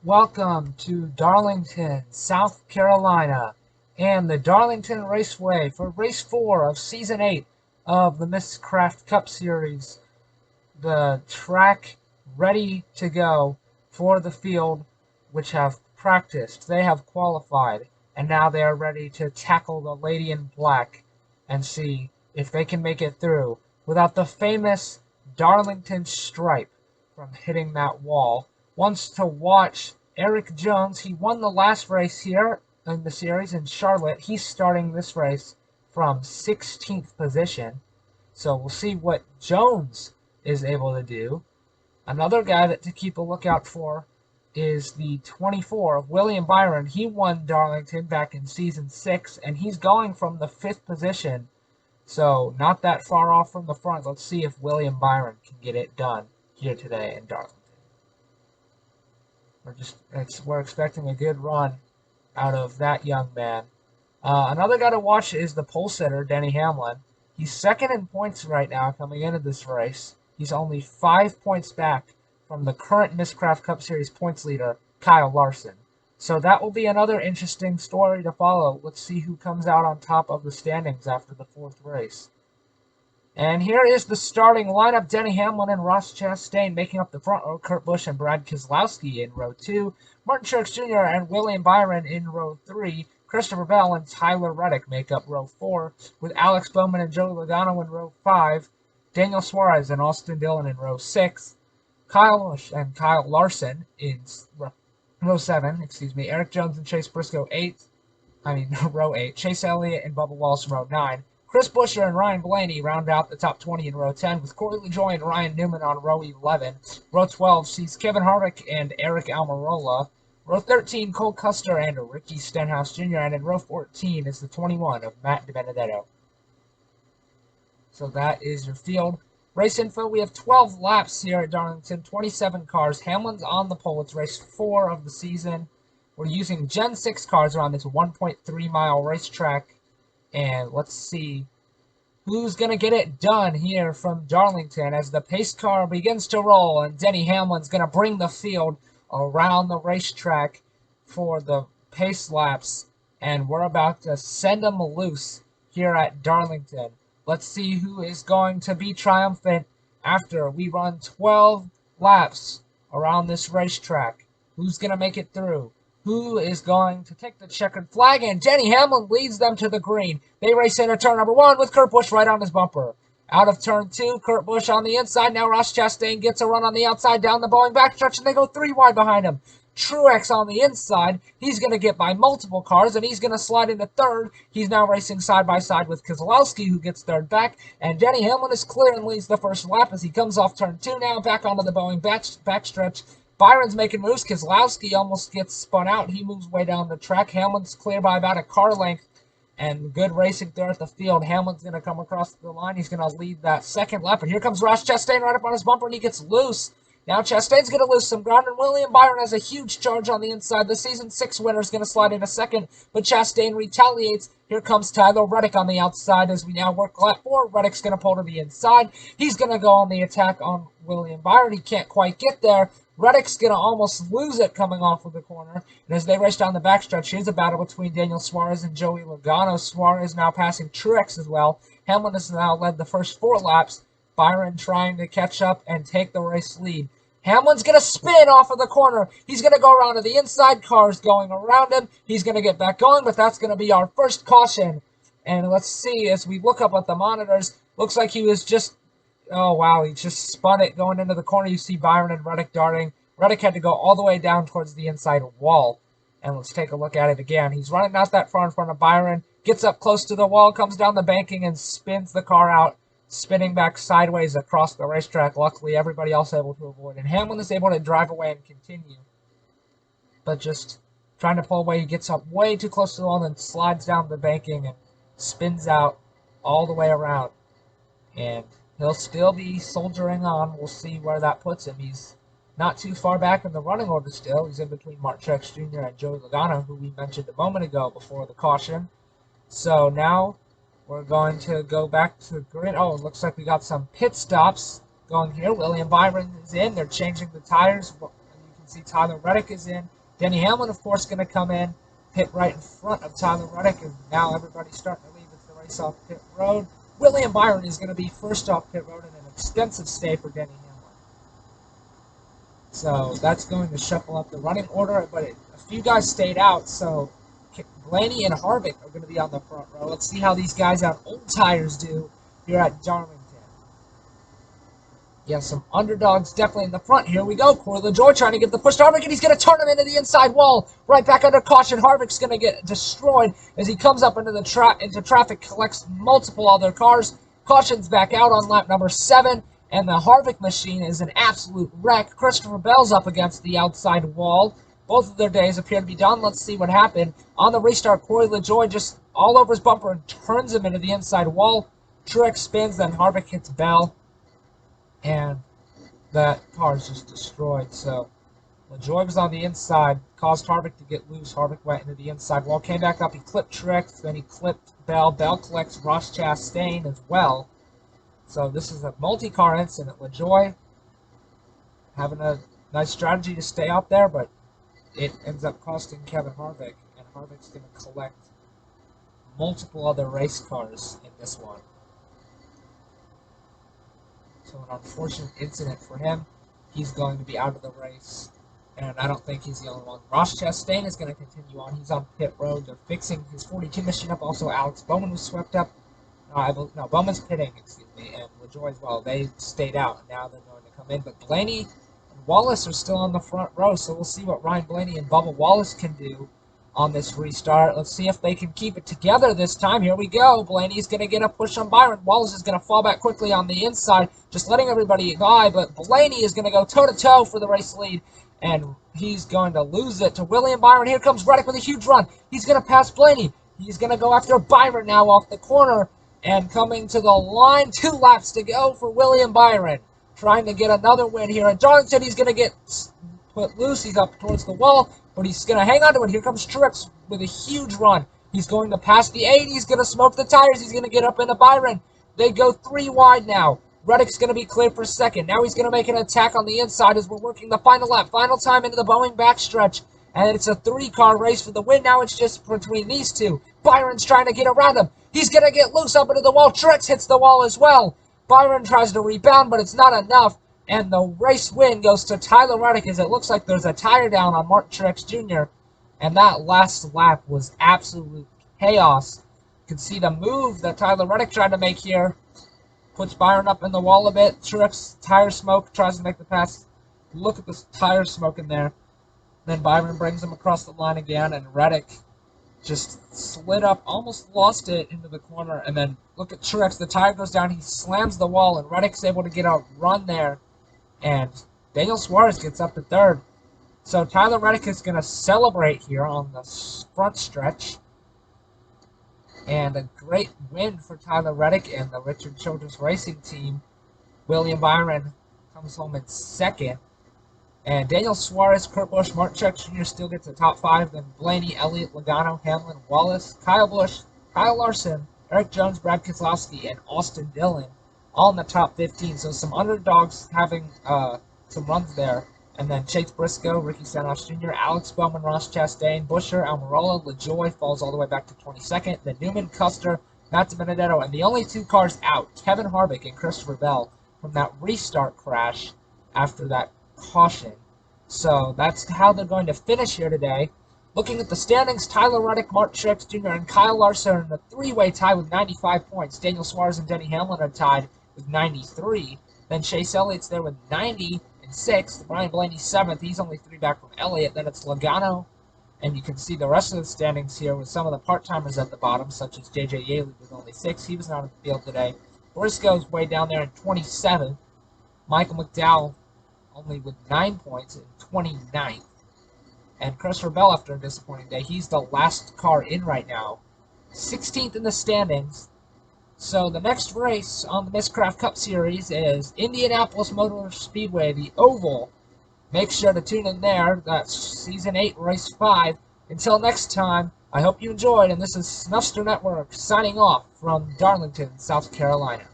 Welcome to Darlington, South Carolina, and the Darlington Raceway for Race 4 of Season 8 of the Miscraft Cup Series. The track ready to go for the field, which have practiced. They have qualified, and now they are ready to tackle the Lady in Black and see if they can make it through without the famous Darlington stripe from hitting that wall. Wants to watch Eric Jones. He won the last race here in the series in Charlotte. He's starting this race from 16th position. So we'll see what Jones is able to do. Another guy to keep a lookout for is the 24 of William Byron. He won Darlington back in Season 6, and he's going from the 5th position. So not that far off from the front. Let's see if William Byron can get it done here today in Darlington. We're expecting a good run out of that young man. Another guy to watch is the pole sitter, Denny Hamlin. He's second in points right now coming into this race. He's only 5 points back from the current Miscraft Cup Series points leader, Kyle Larson. So that will be another interesting story to follow. Let's see who comes out on top of the standings after the 4th race. And here is the starting lineup. Denny Hamlin and Ross Chastain making up the front row. Kurt Busch and Brad Keselowski in row 2. Martin Truex Jr. and William Byron in row 3. Christopher Bell and Tyler Reddick make up row 4, with Alex Bowman and Joey Logano in row 5. Daniel Suarez and Austin Dillon in row 6. Kyle Larson in row 7. Eric Jones and Chase Briscoe row 8. Chase Elliott and Bubba Wallace in row 9. Chris Buescher and Ryan Blaney round out the top 20 in row 10, with Corey LaJoie and Ryan Newman on row 11. Row 12 sees Kevin Harvick and Eric Almirola. Row 13, Cole Custer and Ricky Stenhouse Jr., and in row 14 is the 21 of Matt DiBenedetto. So that is your field. Race info, we have 12 laps here at Darlington, 27 cars. Hamlin's on the pole. It's race 4 of the season. We're using Gen 6 cars around this 1.3-mile racetrack. And let's see who's going to get it done here from Darlington as the pace car begins to roll. And Denny Hamlin's going to bring the field around the racetrack for the pace laps. And we're about to send them loose here at Darlington. Let's see who is going to be triumphant after we run 12 laps around this racetrack. Who's going to make it through? Who is going to take the checkered flag? And Denny Hamlin leads them to the green. They race into turn number 1 with Kurt Busch right on his bumper. Out of turn 2, Kurt Busch on the inside. Now Ross Chastain gets a run on the outside down the Boeing backstretch, and they go 3 wide behind him. Truex on the inside. He's going to get by multiple cars, and he's going to slide into 3rd. He's now racing side by side with Keselowski, who gets 3rd back. And Denny Hamlin is clear and leads the first lap as he comes off turn 2 now, back onto the Boeing backstretch. Byron's making moves. Keselowski almost gets spun out. He moves way down the track. Hamlin's clear by about a car length. And good racing there at the field. Hamlin's going to come across the line. He's going to lead that 2nd lap. And here comes Ross Chastain right up on his bumper, and he gets loose. Now Chastain's going to lose some ground, and William Byron has a huge charge on the inside. The Season 6 winner is going to slide in a 2nd, but Chastain retaliates. Here comes Tyler Reddick on the outside as we now work lap 4. Reddick's going to pull to the inside. He's going to go on the attack on William Byron. He can't quite get there. Reddick's going to almost lose it coming off of the corner. And as they race down the backstretch, here's a battle between Daniel Suarez and Joey Logano. Suarez now passing Truex as well. Hamlin has now led the first 4 laps. Byron trying to catch up and take the race lead. Hamlin's going to spin off of the corner. He's going to go around to the inside. Cars going around him. He's going to get back going, but that's going to be our first caution. And let's see, as we look up at the monitors, looks like he was just... Oh, wow, he just spun it going into the corner. You see Byron and Reddick darting. Reddick had to go all the way down towards the inside wall. And let's take a look at it again. He's running not that far in front of Byron. Gets up close to the wall, comes down the banking, and spins the car out, spinning back sideways across the racetrack. Luckily, everybody else able to avoid. And Hamlin is able to drive away and continue. But just trying to pull away, he gets up way too close to the wall and then slides down the banking and spins out all the way around. And he'll still be soldiering on. We'll see where that puts him. He's not too far back in the running order still. He's in between Martin Truex Jr. and Joey Logano, who we mentioned a moment ago before the caution. So now we're going to go back to the grid. Oh, it looks like we got some pit stops going here. William Byron is in. They're changing the tires. You can see Tyler Reddick is in. Denny Hamlin, of course, going to come in, pit right in front of Tyler Reddick, and now everybody's starting to leave as the race off pit road. William Byron is going to be first off pit road in an extensive stay for Denny Hamlin. So that's going to shuffle up the running order, but a few guys stayed out, so Blaney and Harvick are going to be on the front row. Let's see how these guys on old tires do here at Darlington. You have some underdogs definitely in the front. Here we go. Corey LaJoie trying to get the push to Harvick, and he's going to turn him into the inside wall. Right back under caution. Harvick's going to get destroyed as he comes up into the into traffic, collects multiple other cars. Caution's back out on lap number 7, and the Harvick machine is an absolute wreck. Christopher Bell's up against the outside wall. Both of their days appear to be done. Let's see what happened. On the restart, Corey LaJoie just all over his bumper and turns him into the inside wall. Truex spins, then Harvick hits Bell. And that car is just destroyed. So LaJoie was on the inside, caused Harvick to get loose. Harvick went into the inside wall, came back up. He clipped Truex, then he clipped Bell. Bell collects Ross Chastain as well. So this is a multi-car incident. LaJoie having a nice strategy to stay out there, but it ends up costing Kevin Harvick, and Harvick's going to collect multiple other race cars in this one. So an unfortunate incident for him. He's going to be out of the race, and I don't think he's the only one. Ross Chastain is going to continue on. He's on pit road. They're fixing his 42 machine up. Also, Alex Bowman was swept up. No, Bowman's pitting, excuse me, and LaJoie as well. They stayed out, and now they're going to come in. But Blaney and Wallace are still on the front row, so we'll see what Ryan Blaney and Bubba Wallace can do on this restart. Let's see if they can keep it together this time. Here we go. Blaney's going to get a push on Byron. Wallace is going to fall back quickly on the inside, just letting everybody by, but Blaney is going to go toe-to-toe for the race lead, and he's going to lose it to William Byron. Here comes Reddick with a huge run. He's going to pass Blaney. He's going to go after Byron now off the corner, and coming to the line, 2 laps to go for William Byron, trying to get another win here. And Darlington, he's going to get put loose. He's up towards the wall, but he's going to hang on to it. Here comes Truex with a huge run. He's going to pass the 8. He's going to smoke the tires. He's going to get up into Byron. They go 3 wide now. Reddick's going to be cleared for second. Now he's going to make an attack on the inside as we're working the final lap. Final time into the Boeing backstretch. And it's a 3-car race for the win. Now it's just between these two. Byron's trying to get around him. He's going to get loose up into the wall. Truex hits the wall as well. Byron tries to rebound, but it's not enough. And the race win goes to Tyler Reddick as it looks like there's a tire down on Martin Truex Jr. And that last lap was absolute chaos. You can see the move that Tyler Reddick tried to make here. Puts Byron up in the wall a bit. Truex, tire smoke, tries to make the pass. Look at this tire smoke in there. Then Byron brings him across the line again, and Reddick just slid up, almost lost it into the corner. And then look at Truex. The tire goes down. He slams the wall, and Reddick's able to get a run there. And Daniel Suarez gets up to 3rd. So Tyler Reddick is going to celebrate here on the front stretch. And a great win for Tyler Reddick and the Richard Childress Racing team. William Byron comes home in 2nd. And Daniel Suarez, Kurt Busch, Martin Truex Jr. still gets the top 5. Then Blaney, Elliott, Logano, Hamlin, Wallace, Kyle Busch, Kyle Larson, Eric Jones, Brad Keselowski, and Austin Dillon all in the top 15. So some underdogs having some runs there. And then Chase Briscoe, Ricky Stenhouse Jr., Alex Bowman, Ross Chastain, Buescher, Almirola, LaJoie falls all the way back to 22nd. Then Newman, Custer, Matt Benedetto, and the only 2 cars out, Kevin Harvick and Christopher Bell, from that restart crash after that caution. So that's how they're going to finish here today. Looking at the standings, Tyler Reddick, Martin Truex Jr., and Kyle Larson are in a 3-way tie with 95 points. Daniel Suarez and Denny Hamlin are tied with 93. Then Chase Elliott's there with 90 in 6th. Ryan Blaney 7th. He's only 3 back from Elliott. Then it's Logano. And you can see the rest of the standings here with some of the part-timers at the bottom, such as J.J. Yaley with only 6. He was not in the field today. Briscoe's way down there in 27th. Michael McDowell only with 9 points in 29th. And Christopher Bell, after a disappointing day, he's the last car in right now. 16th in the standings. So the next race on the Miscraft Cup Series is Indianapolis Motor Speedway, the Oval. Make sure to tune in there. That's Season 8, Race 5. Until next time, I hope you enjoyed, and this is Snuffster Network signing off from Darlington, South Carolina.